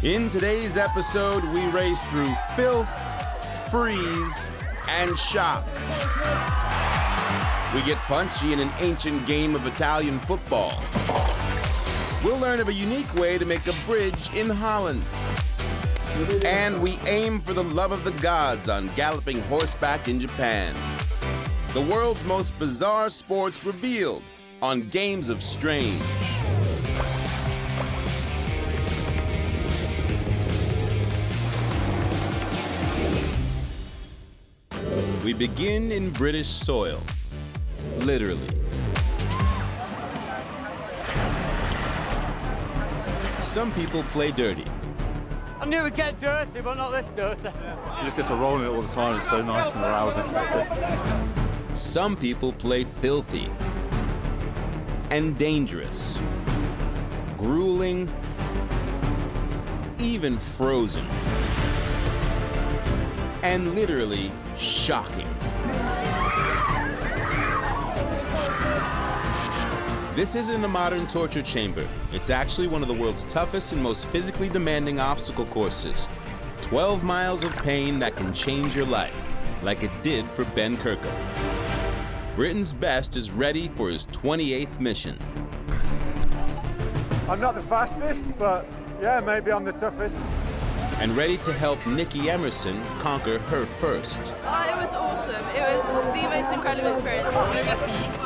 In today's episode, we race through filth, freeze, and shock. We get punchy in an ancient game of Italian football. We'll learn of a unique way to make a bridge in Holland. And we aim for the love of the gods on galloping horseback in Japan. The world's most bizarre sports revealed on Games of Strange. We begin in British soil, literally. Some people play dirty. I knew we'd get dirty, but not this dirty. You just get to roll in it all the time. It's so nice and arousing. Some people play filthy and dangerous, grueling, even frozen, and literally shocking. This isn't a modern torture chamber. It's actually one of the world's toughest and most physically demanding obstacle courses. 12 miles of pain that can change your life, like it did for Ben Kirkup. Britain's best is ready for his 28th mission. I'm not the fastest, but yeah, maybe I'm the toughest. And ready to help Nikki Emerson conquer her first. It was awesome. It was the most incredible experience.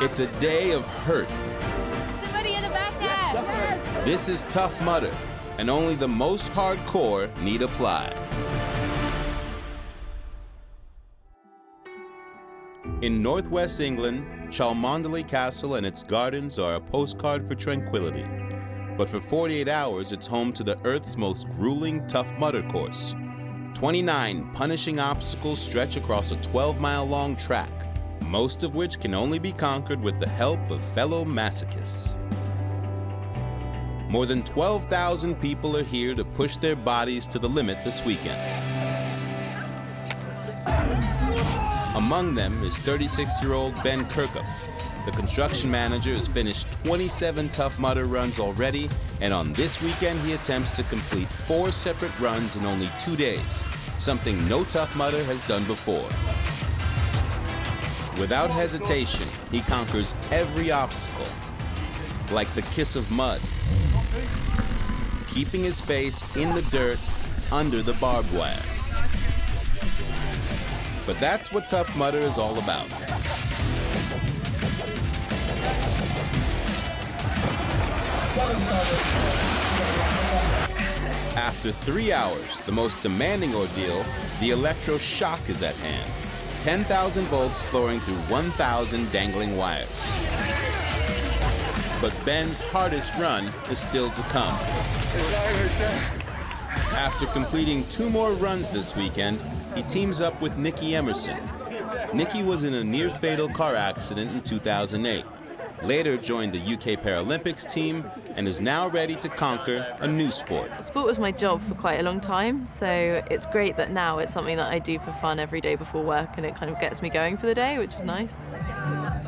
It's a day of hurt. Somebody in the back there. This is Tough Mudder, and only the most hardcore need apply. In northwest England, Cholmondeley Castle and its gardens are a postcard for tranquility. But for 48 hours, it's home to the Earth's most grueling Tough Mudder course. 29 punishing obstacles stretch across a 12-mile-long track, most of which can only be conquered with the help of fellow masochists. More than 12,000 people are here to push their bodies to the limit this weekend. Among them is 36-year-old Ben Kirkup. The construction manager has finished 27 Tough Mudder runs already, and on this weekend he attempts to complete 4 separate runs in only 2 days, something no Tough Mudder has done before. Without hesitation, he conquers every obstacle, like the kiss of mud, keeping his face in the dirt under the barbed wire. But that's what Tough Mudder is all about. After 3 hours, the most demanding ordeal, the electroshock is at hand. 10,000 volts flowing through 1,000 dangling wires. But Ben's hardest run is still to come. After completing 2 more runs this weekend, he teams up with Nikki Emerson. Nikki was in a near-fatal car accident in 2008, later joined the UK Paralympics team, and is now ready to conquer a new sport. Sport was my job for quite a long time, so it's great that now it's something that I do for fun every day before work, and it kind of gets me going for the day, which is nice.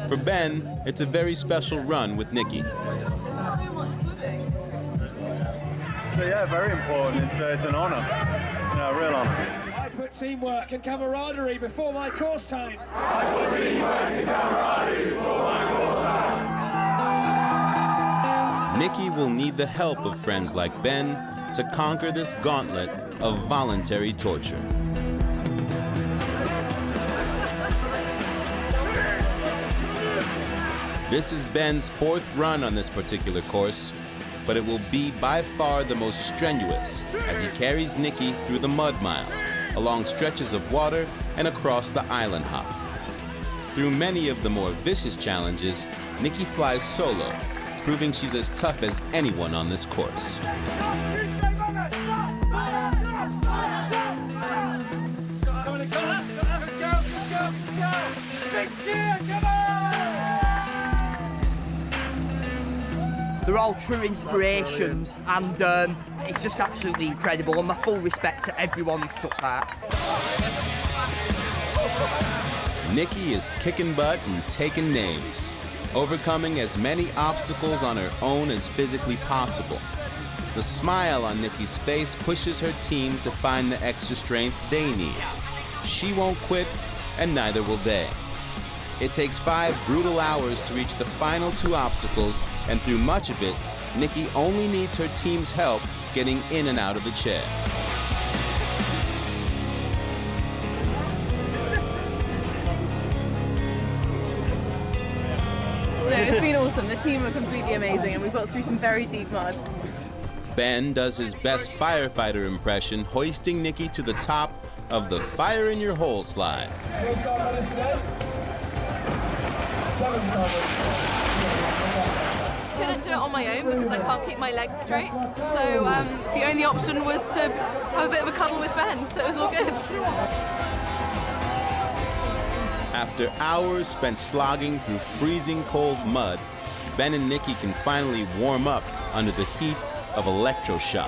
For Ben, it's a very special run with Nikki. So yeah, very important. It's an honour, a real honour. I put teamwork and camaraderie before my course time. Nikki will need the help of friends like Ben to conquer this gauntlet of voluntary torture. This is Ben's 4th run on this particular course, but it will be by far the most strenuous as he carries Nikki through the mud mile, along stretches of water and across the island hop. Through many of the more vicious challenges, Nikki flies solo, proving she's as tough as anyone on this course. They're all true inspirations, and it's just absolutely incredible, and my full respect to everyone who's took part. Nikki is kicking butt and taking names, overcoming as many obstacles on her own as physically possible. The smile on Nikki's face pushes her team to find the extra strength they need. She won't quit, and neither will they. It takes 5 brutal hours to reach the final 2 obstacles, and through much of it, Nikki only needs her team's help getting in and out of the chair. No, it's been awesome. The team are completely amazing and we've got through some very deep mud. Ben does his best firefighter impression, hoisting Nikki to the top of the Fire in Your Hole slide. Couldn't do it on my own because I can't keep my legs straight. So the only option was to have a bit of a cuddle with Ben, so it was all good. After hours spent slogging through freezing cold mud, Ben and Nikki can finally warm up under the heat of electroshock.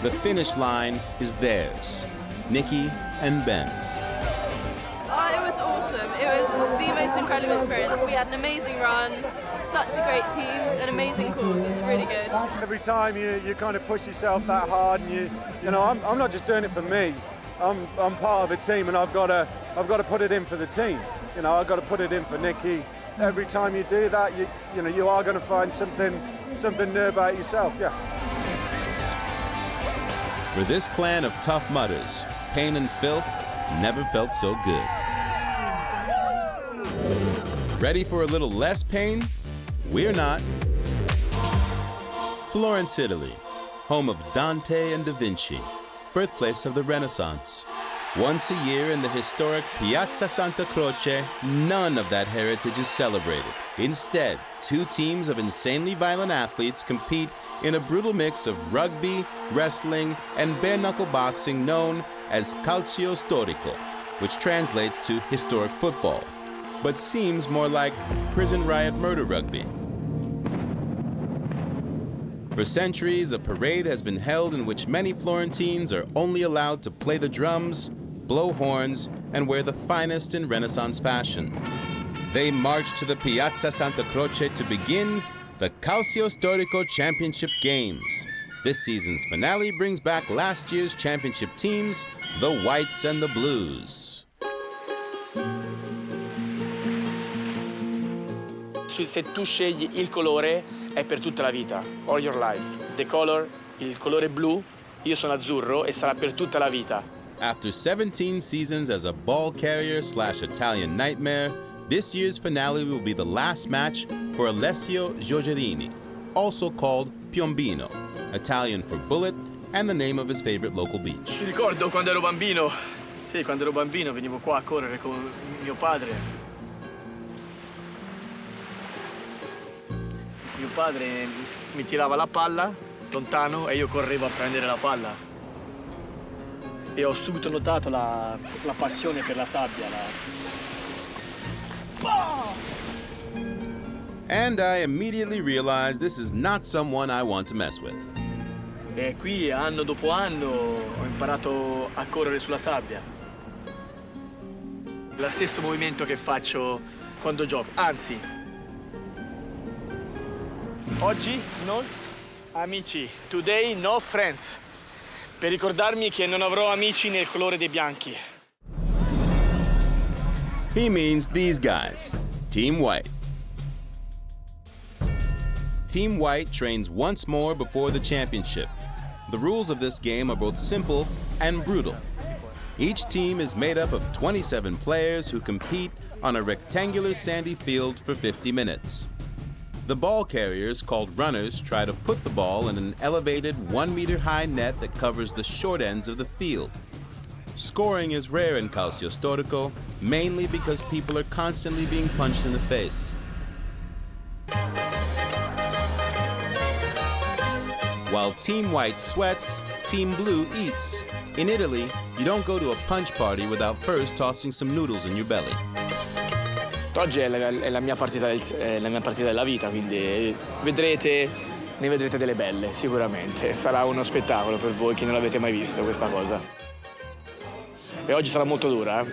The finish line is theirs, Nikki and Ben's. It was awesome. It was the most incredible experience. We had an amazing run, such a great team, an amazing cause. It was really good. Every time you kind of push yourself that hard, and you know, I'm not just doing it for me. I'm part of a team, and I've got to put it in for the team. You know, I've got to put it in for Nikki. Every time you do that, you know, you are going to find something new about yourself. Yeah. For this clan of tough mudders, pain and filth never felt so good. Ready for a little less pain? We're not. Florence, Italy, home of Dante and Da Vinci, birthplace of the Renaissance. Once a year in the historic Piazza Santa Croce, none of that heritage is celebrated. Instead, 2 teams of insanely violent athletes compete in a brutal mix of rugby, wrestling, and bare-knuckle boxing known as calcio storico, which translates to historic football, but seems more like prison riot murder rugby. For centuries, a parade has been held in which many Florentines are only allowed to play the drums, blow horns, and wear the finest in Renaissance fashion. They march to the Piazza Santa Croce to begin the Calcio Storico Championship Games. This season's finale brings back last year's championship teams, the Whites and the Blues. Se tu scegli il colore è per tutta la vita, all your life. The color, il colore blu, io sono azzurro e sarà per tutta la vita. After 17 seasons as a ball carrier / Italian nightmare, this year's finale will be the last match for Alessio Giorgerini, also called Piombino, Italian for bullet and the name of his favorite local beach. Mi ricordo quando ero bambino. Sì, quando ero bambino venivo qua a correre con mio padre. Mio padre mi tirava la palla lontano e io correvo a prendere la palla. E ho subito notato la passione per la sabbia. And I immediately realized this is not someone I want to mess with. E qui anno dopo anno ho imparato a correre sulla sabbia. Lo stesso movimento che faccio quando gioco, anzi. Oggi no amici, today no friends. Per ricordarmi che non avrò amici nel colore dei bianchi. He means these guys, Team White. Team White trains once more before the championship. The rules of this game are both simple and brutal. Each team is made up of 27 players who compete on a rectangular sandy field for 50 minutes. The ball carriers, called runners, try to put the ball in an elevated 1-meter-high net that covers the short ends of the field. Scoring is rare in Calcio Storico, mainly because people are constantly being punched in the face. While Team White sweats, Team Blue eats. In Italy, you don't go to a punch party without first tossing some noodles in your belly. Oggi è la mia partita della vita, quindi ne vedrete delle belle, sicuramente. Sarà uno spettacolo per voi che non l'avete mai visto questa cosa. E oggi sarà molto dura, eh?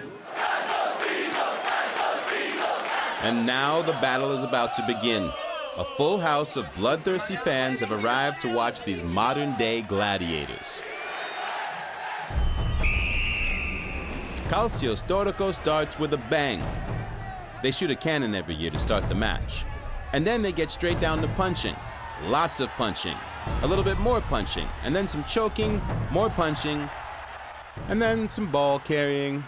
And now the battle is about to begin. A full house of bloodthirsty fans have arrived to watch these modern-day gladiators. Calcio Storico starts with a bang. They shoot a cannon every year to start the match. And then they get straight down to punching. Lots of punching. A little bit more punching. And then some choking, more punching. And then some ball carrying.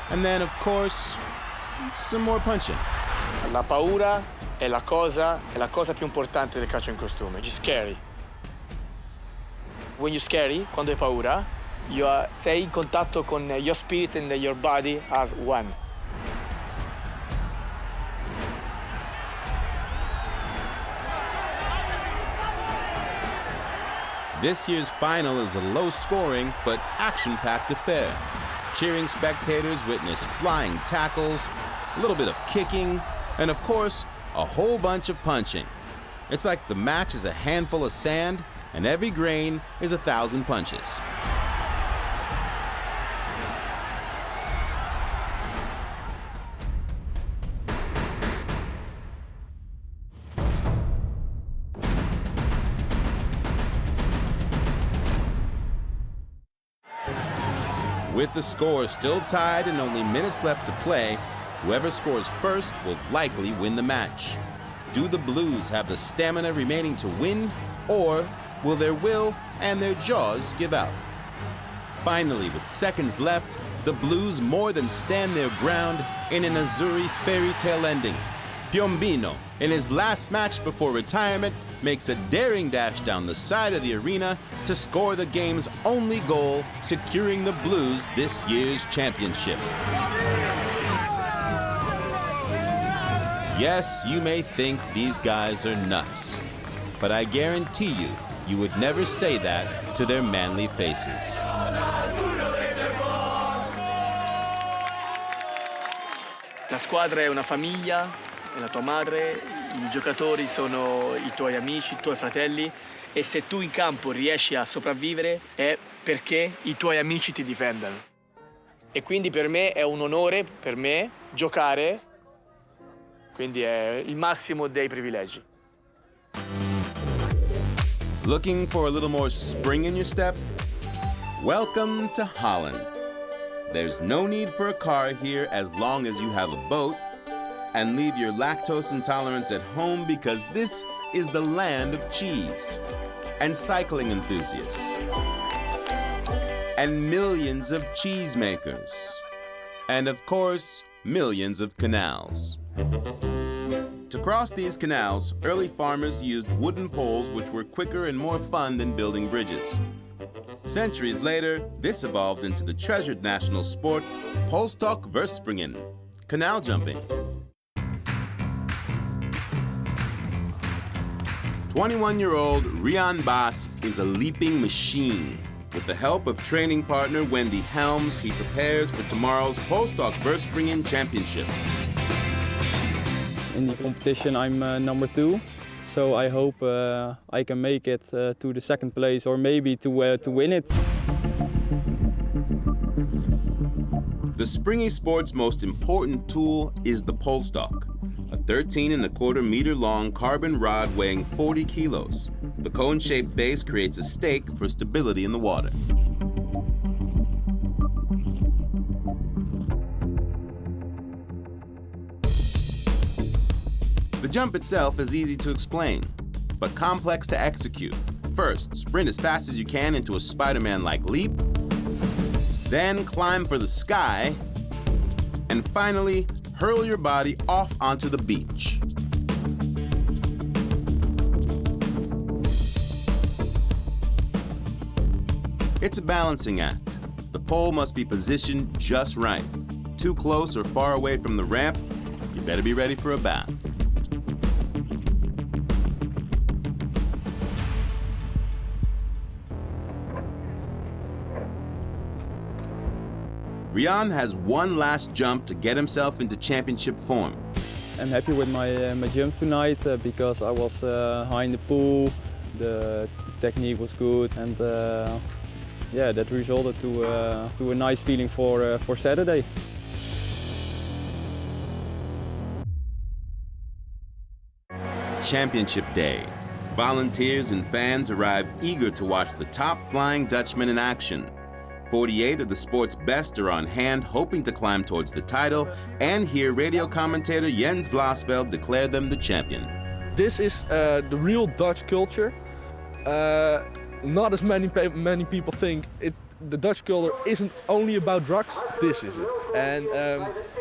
And then, of course, some more punching. La paura è la cosa più importante del calcio in costume. You're scary. When you're scary, quando hai paura, sei in contatto con your spirit and your body as one. This year's final is a low-scoring but action-packed affair. Cheering spectators witness flying tackles, a little bit of kicking, and of course, a whole bunch of punching. It's like the match is a handful of sand, and every grain is 1,000 punches. With the score still tied and only minutes left to play, whoever scores first will likely win the match. Do the Blues have the stamina remaining to win, or will their will and their jaws give out? Finally, with seconds left, the Blues more than stand their ground in an Azzurri fairy tale ending. Piombino, in his last match before retirement, makes a daring dash down the side of the arena to score the game's only goal, securing the Blues this year's championship. Yes, you may think these guys are nuts, but I guarantee you would never say that to their manly faces. La squadra è una famiglia, è la tua madre, i giocatori sono i tuoi amici, i tuoi fratelli, e se tu in campo riesci a sopravvivere è perché i tuoi amici ti difendono. E quindi per me è un onore, per me, giocare, quindi è il massimo dei privilegi. Looking for a little more spring in your step? Welcome to Holland. There's no need for a car here as long as you have a boat, and leave your lactose intolerance at home because this is the land of cheese and cycling enthusiasts and millions of cheesemakers and, of course, millions of canals. To cross these canals, early farmers used wooden poles which were quicker and more fun than building bridges. Centuries later, this evolved into the treasured national sport, Polstock-Verspringen, canal jumping. 21-year-old Rian Baas is a leaping machine. With the help of training partner Wendy Helms, he prepares for tomorrow's Polstock-Verspringen Championship. In the competition, I'm number 2, so I hope I can make it to the second place or maybe to win it. The springy sport's most important tool is the polstock, a 13.25 meter-long carbon rod weighing 40 kilos. The cone-shaped base creates a stake for stability in the water. The jump itself is easy to explain, but complex to execute. First, sprint as fast as you can into a Spider-Man-like leap, then climb for the sky, and finally, hurl your body off onto the beach. It's a balancing act. The pole must be positioned just right. Too close or far away from the ramp, you better be ready for a bath. Rian has one last jump to get himself into championship form. I'm happy with my jumps tonight because I was high in the pool, the technique was good, and yeah, that resulted to a nice feeling for Saturday. Championship Day. Volunteers and fans arrive eager to watch the top flying Dutchman in action. 48 of the sport's best are on hand, hoping to climb towards the title and hear radio commentator Jens Vlasveld declare them the champion. This is the real Dutch culture. Not as many people think. The Dutch culture isn't only about drugs. This is it. And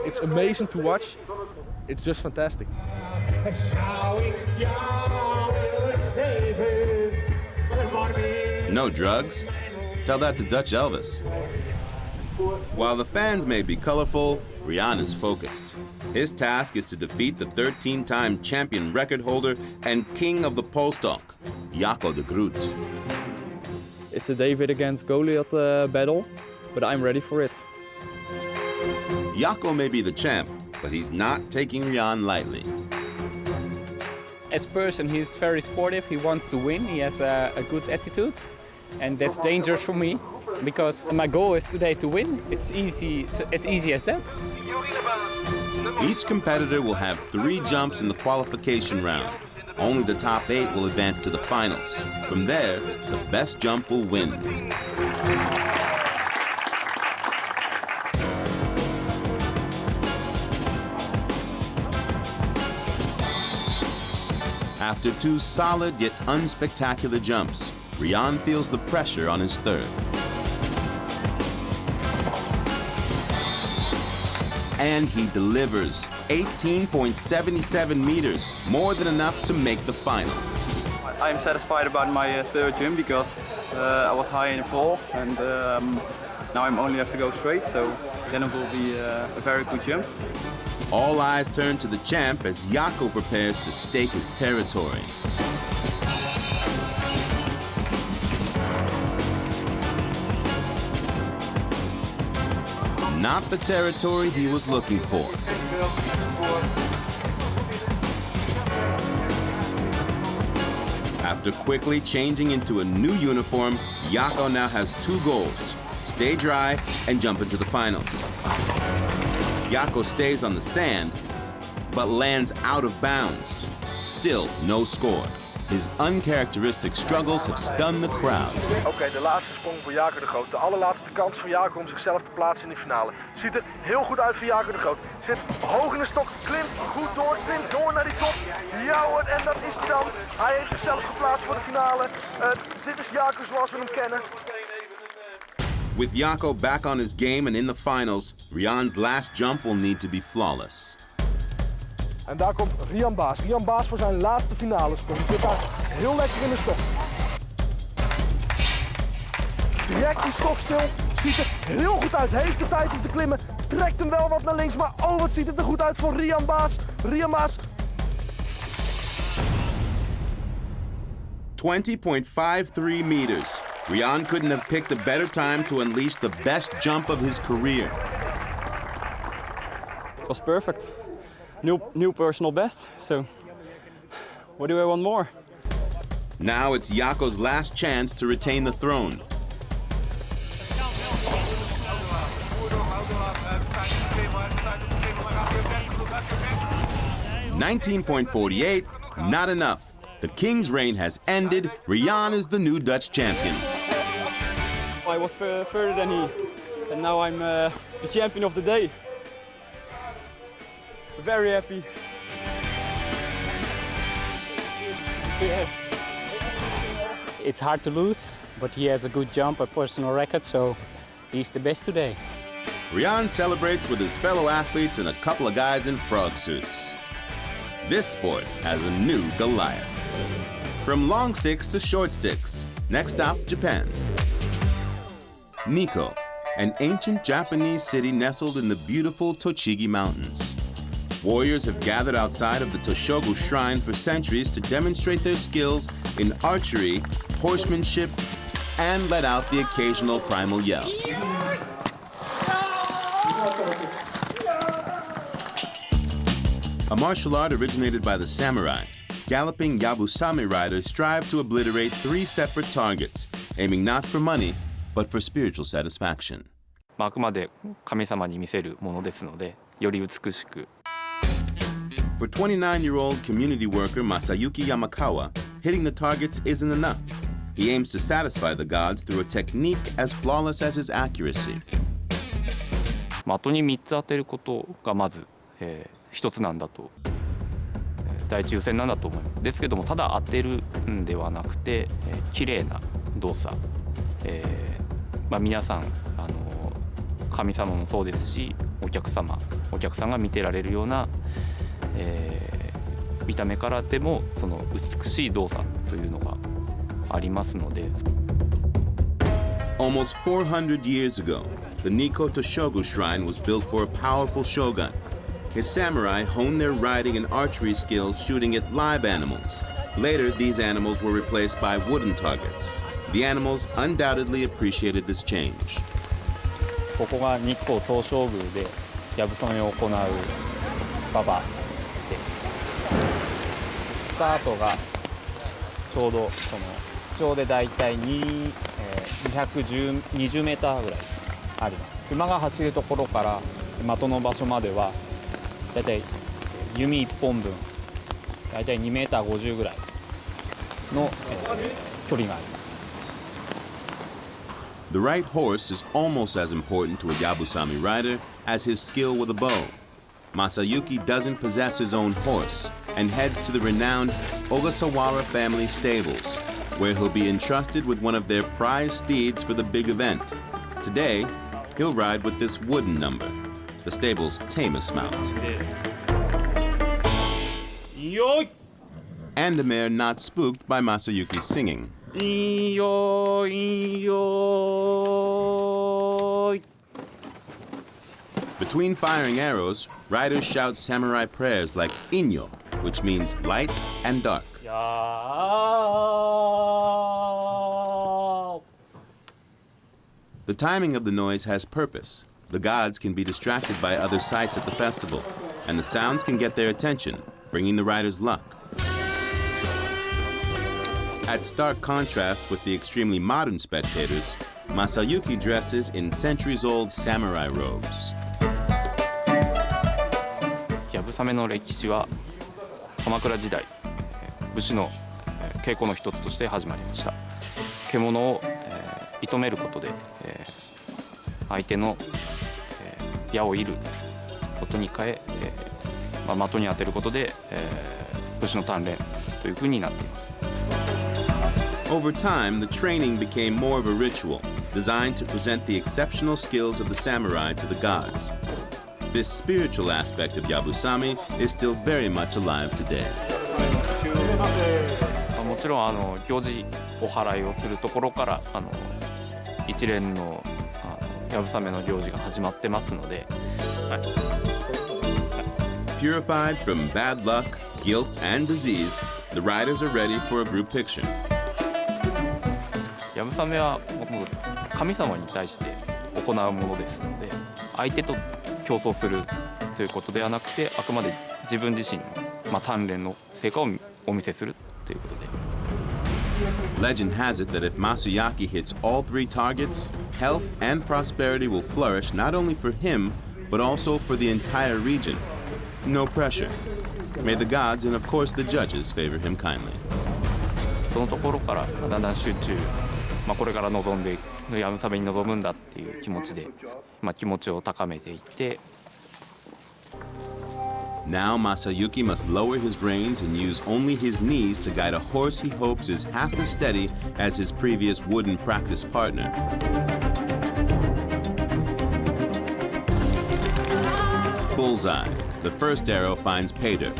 it's amazing to watch. It's just fantastic. No drugs? Tell that to Dutch Elvis. While the fans may be colorful, Riaan is focused. His task is to defeat the 13-time champion record holder and king of the polstok, Jaco de Groot. It's a David against Goliath battle, but I'm ready for it. Jaco may be the champ, but he's not taking Riaan lightly. As a person, he's very sportive. He wants to win. He has a good attitude. And that's dangerous for me, because my goal is today to win. It's as easy as that. Each competitor will have 3 jumps in the qualification round. Only the top 8 will advance to the finals. From there, the best jump will win. After 2 solid yet unspectacular jumps, Riaan feels the pressure on his third. And he delivers 18.77 meters, more than enough to make the final. I am satisfied about my third jump because I was high in the fall, and now I only have to go straight, so then it will be a very good jump. All eyes turn to the champ as Jaco prepares to stake his territory. Not the territory he was looking for. After quickly changing into a new uniform, Jaco now has 2 goals: stay dry and jump into the finals. Jaco stays on the sand, but lands out of bounds. Still no score. His uncharacteristic struggles have stunned the crowd. Oké, de laatste sprong voor Jaco de Groot. De allerlaatste kans voor Jaco om zichzelf te plaatsen in de finale. Ziet er heel goed uit voor Jaco de Groot. Zit hoog in de stok, klimt goed door, klimt door naar die top. Ja hoor, en dat is hij dan. Hij heeft zichzelf geplaatst voor de finale. Dit is Jaco zoals we hem kennen. With Jaco back on his game and in the finals, Riaan's last jump will need to be flawless. En daar komt Riaan Baas. Riaan Baas voor zijn laatste finale sprong. Zit daar heel lekker in de stok. Trekt die stok stil. Ziet er heel goed uit. Heeft de tijd om te klimmen. Trekt hem wel wat naar links. Maar oh, wat ziet het er goed uit voor Riaan Baas. Riaan Baas. 20.53 meters. Riaan couldn't have picked a better time to unleash the best jump of his career. It was perfect. New personal best, so what do I want more? Now it's Jaco's last chance to retain the throne. $19.48, not enough. The king's reign has ended. Riaan is the new Dutch champion. I was further than he, and now I'm the champion of the day. Very happy. Yeah. It's hard to lose, but he has a good jump, a personal record, so he's the best today. Riaan celebrates with his fellow athletes and a couple of guys in frog suits. This sport has a new Goliath. From long sticks to short sticks. Next stop, Japan. Nikko, an ancient Japanese city nestled in the beautiful Tochigi Mountains. Warriors have gathered outside of the Toshogu Shrine for centuries to demonstrate their skills in archery, horsemanship, and let out the occasional primal yell. A martial art originated by the samurai, galloping Yabusame riders strive to obliterate 3 separate targets, aiming not for money, but for spiritual satisfaction. あくまで神様に見せるものですので、より美しく。For 29-year-old community worker Masayuki Yamakawa, hitting the targets isn't enough. He aims to satisfy the gods through a technique as flawless as his accuracy. 的に3つ当てることがまず、一つなんだと、第一優先なんだと思います。ですけども、ただ当てるんではなくて、綺麗な動作、皆さん神様もそうですし、お客さんが見てられるような、見た目からでもその美しい動作というのがありますので。Almost 400 years ago, the Nikko Toshogu Shrine was built for a powerful shogun. His samurai honed their riding and archery skills shooting at live animals. Later, these animals were replaced by wooden targets. The animals undoubtedly appreciated this change. ここが日光東照宮でやぶさめを行う馬場です。スタートがちょうど地上でだいたい220メーターぐらいあります。馬が走るところから的の場所まではだいたい弓1本分だいたい2メーター50ぐらいの距離があります。The right horse is almost as important to a Yabusame rider as his skill with a bow. Masayuki doesn't possess his own horse and heads to the renowned Ogasawara family stables, where he'll be entrusted with one of their prize steeds for the big event. Today, he'll ride with this wooden number, the stable's tamest mount. And the mare not spooked by Masayuki's singing. Between firing arrows, riders shout samurai prayers like Inyo, which means light and dark. The timing of the noise has purpose. The gods can be distracted by other sights at the festival, and the sounds can get their attention, bringing the riders luck. At stark contrast with the extremely modern spectators, Masayuki dresses in centuries-old samurai robes. やぶさめの歴史は鎌倉時代武士の稽古の一つとして始まりました。獣を射止めることで相手の矢を射ることに変え的に当てることで武士の鍛錬というふうになっています。Over time, the training became more of a ritual, designed to present the exceptional skills of the samurai to the gods. This spiritual aspect of Yabusame is still very much alive today. もちろん行事お祓いをするところから一連のやぶさめの行事が始まってますので。Purified from bad luck, guilt, and disease, the riders are ready for a group picture. やぶさめは神様に対して行うものですので、相手と競争するということではなくて、あくまで自分自身の鍛錬の成果をお見せするということで。Legend has it that if Masayuki hits all 3 targets, health and prosperity will flourish not only for him, but also for the entire region. No pressure. May the gods and of course the judges favor him kindly. そのところからだんだん集中、これから臨んでやぶさめに臨むんだっていう気持ちで、気持ちを高めていって。Now Masayuki must lower his reins and use only his knees to guide a horse he hopes is half as steady as his previous wooden practice partner. Bullseye. The first arrow finds pay dirt.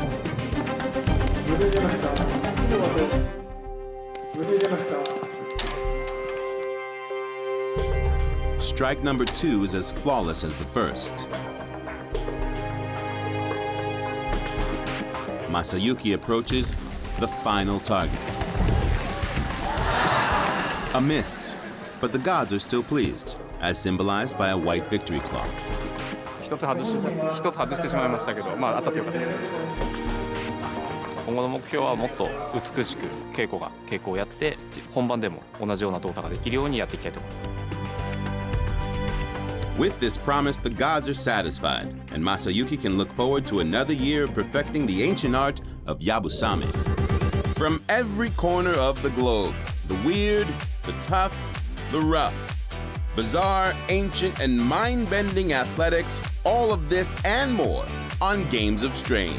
Strike number 2 is as flawless as the first. Masayuki approaches the final target. A miss, but the gods are still pleased, as symbolized by a white victory cloth. 一つ外してしまいましたけど、当たってよかったです。今後の目標はもっと美しく稽古をやって本番でも同じような動作ができるようにやっていきたいと思います。With this promise, the gods are satisfied, and Masayuki can look forward to another year of perfecting the ancient art of Yabusame. From every corner of the globe, the weird, the tough, the rough, bizarre, ancient, and mind-bending athletics, all of this and more on Games of Strange.